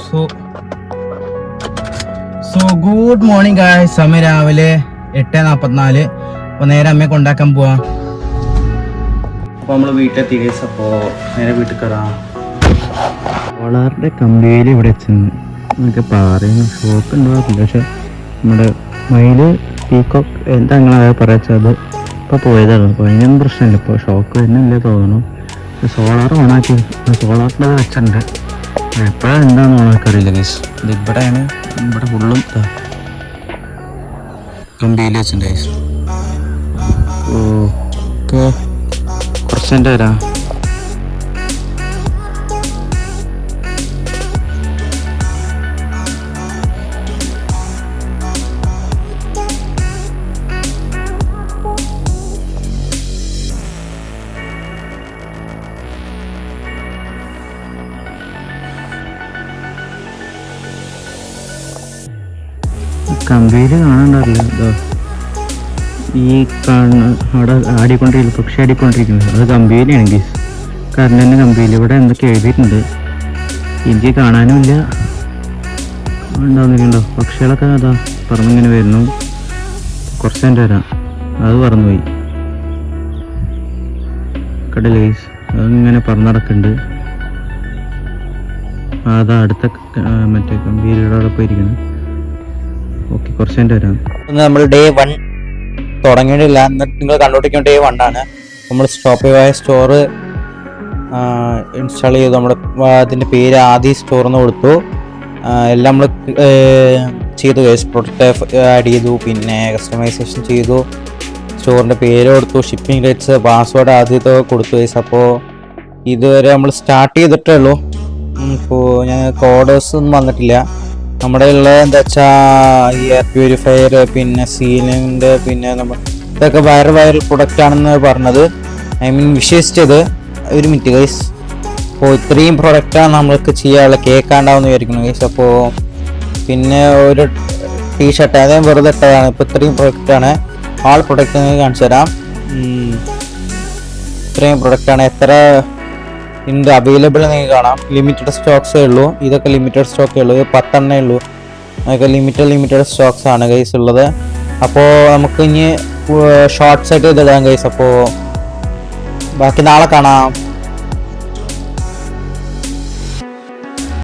So good morning guys. സമയം രാവിലെ 8:44. അപ്പോൾ നേരെ അമ്മയെ കൊണ്ടാക്കാൻ പോവാ. അപ്പോൾ നമ്മൾ വീട്ടിലെത്തി ഗൈസ്. അപ്പോൾ നേരെ വീട്ടിൽ കയറാം. സോളാറിൻ്റെ കമ്പിയിൽ ഇവിടെ ചെന്ന് എന്നൊക്കെ പറയുന്നു. ഷോക്ക് ഉണ്ടാവില്ല, പക്ഷെ നമ്മുടെ മയില് പീക്കോക്ക് എന്താ നിങ്ങളെ പറയാച്ചത് ഇപ്പോൾ പോയതാണ്. അപ്പോൾ അതിനൊന്നും പ്രശ്നമില്ല. ഇപ്പോൾ ഷോക്ക് വരുന്നില്ല തോന്നുന്നു. സോളാർ ഓണാക്കി, സോളാറിൻ്റെ വെച്ചിട്ടുണ്ട്. എപ്പോഴാണ് എന്താണെന്ന് ഓണാക്കറിയില്ല ഗൈസ്. ഇത് ഇവിടെയാണ്, ഇവിടെ ഫുള്ളും കമ്പിയിൽ വെച്ചിട്ടുണ്ട് ഗൈസ്. ഓക്കെ, കുറച്ചെൻ്റെ വരാം. കമ്പിയിൽ കാണാണ്ടാവില്ല. ഇതോ ഈ കാണുന്ന അവിടെ ആടിക്കൊണ്ടിരിക്കുന്നു, പക്ഷി ആടിക്കൊണ്ടിരിക്കുന്നത് അത് കമ്പിയിലാണ് ഗീസ്. കറണ്ടിൻ്റെ കമ്പിയിൽ ഇവിടെ എന്തൊക്കെ എഴുതിയിട്ടുണ്ട്, എനിക്ക് കാണാനുമില്ല. ഉണ്ടാവുന്നില്ലല്ലോ. പക്ഷികളൊക്കെ അതാ പറന്നിങ്ങനെ വരുന്നു. കുറച്ച് എൻ്റെ വരാം, അത് പറന്നുപോയി. കടല ഗീസ്, അതിങ്ങനെ പറന്നടക്കുന്നുണ്ട്. അതാ അടുത്ത മറ്റേ കമ്പിയിലൂടെ പോയിരിക്കുന്നു. ഓക്കെ, കുറച്ച് എൻ്റെ വരാം. നമ്മൾ ഡേ 1 തുടങ്ങിയിട്ടില്ല. എന്നിട്ട് നിങ്ങൾ കണ്ടുപിടിക്കുന്ന ഡേ 1 ആണ്. നമ്മൾ ഷോപ്പിഫൈ സ്റ്റോർ ഇൻസ്റ്റാൾ ചെയ്തു. നമ്മൾ അതിൻ്റെ പേര് ആദി സ്റ്റോർ എന്ന് കൊടുത്തു. എല്ലാം നമ്മൾ ചെയ്തു. പ്രൊഡക്റ്റ് ആഡ് ചെയ്തു, പിന്നെ കസ്റ്റമൈസേഷൻ ചെയ്തു, സ്റ്റോറിൻ്റെ പേര് കൊടുത്തു, ഷിപ്പിംഗ് റേറ്റ്സ്, പാസ്വേഡ് ആദ്യത്തെ കൊടുത്തു ഗൈസ്. അപ്പോൾ ഇതുവരെ നമ്മൾ സ്റ്റാർട്ട് ചെയ്തിട്ടേ ഉള്ളൂ. ഇപ്പോൾ ഞങ്ങൾക്ക് ഓർഡേഴ്സ് ഒന്നും വന്നിട്ടില്ല. നമ്മുടെ ഉള്ളത് എന്താ വെച്ചാൽ എയർ പ്യൂരിഫയർ, പിന്നെ സീലിൻ്റെ, പിന്നെ നമ്മൾ ഇതൊക്കെ വൈറൽ പ്രൊഡക്റ്റ് ആണെന്ന് പറഞ്ഞത്. വിശ്വസിച്ചത്. ഒരു മിനിറ്റ് ഗൈസ്. അപ്പോൾ ഇത്രയും പ്രൊഡക്റ്റാണ് നമ്മൾക്ക് ചെയ്യാനുള്ള കേൾക്കാണ്ടാവുമെന്ന് വിചാരിക്കുന്നു ഗൈസ്. അപ്പോൾ പിന്നെ ഒരു ടീഷർട്ട് അതേ വെറുതെ ഇട്ടതാണ്. ഇപ്പോൾ ഇത്രയും പ്രൊഡക്റ്റാണ്. ആൾ പ്രൊഡക്റ്റ് നിങ്ങൾക്ക് കാണിച്ചു തരാം. ഇത്രയും പ്രൊഡക്റ്റാണ്. എത്ര ഉണ്ട് അവൈലബിൾ നിങ്ങൾക്ക് കാണാം. ലിമിറ്റഡ് സ്റ്റോക്സേ ഉള്ളൂ. ഇതൊക്കെ ലിമിറ്റഡ് സ്റ്റോക്കേ ഉള്ളൂ. 10 എണ്ണേ ഉള്ളൂ. അതൊക്കെ ലിമിറ്റഡ് സ്റ്റോക്സ് ആണ് ഗൈസ് ഉള്ളത്. അപ്പോൾ നമുക്ക് ഇനി ഷോർട്ട്സ് ആയിട്ട് ഇതിടാം ഗൈസ്. അപ്പോൾ ബാക്കി നാളെ കാണാം.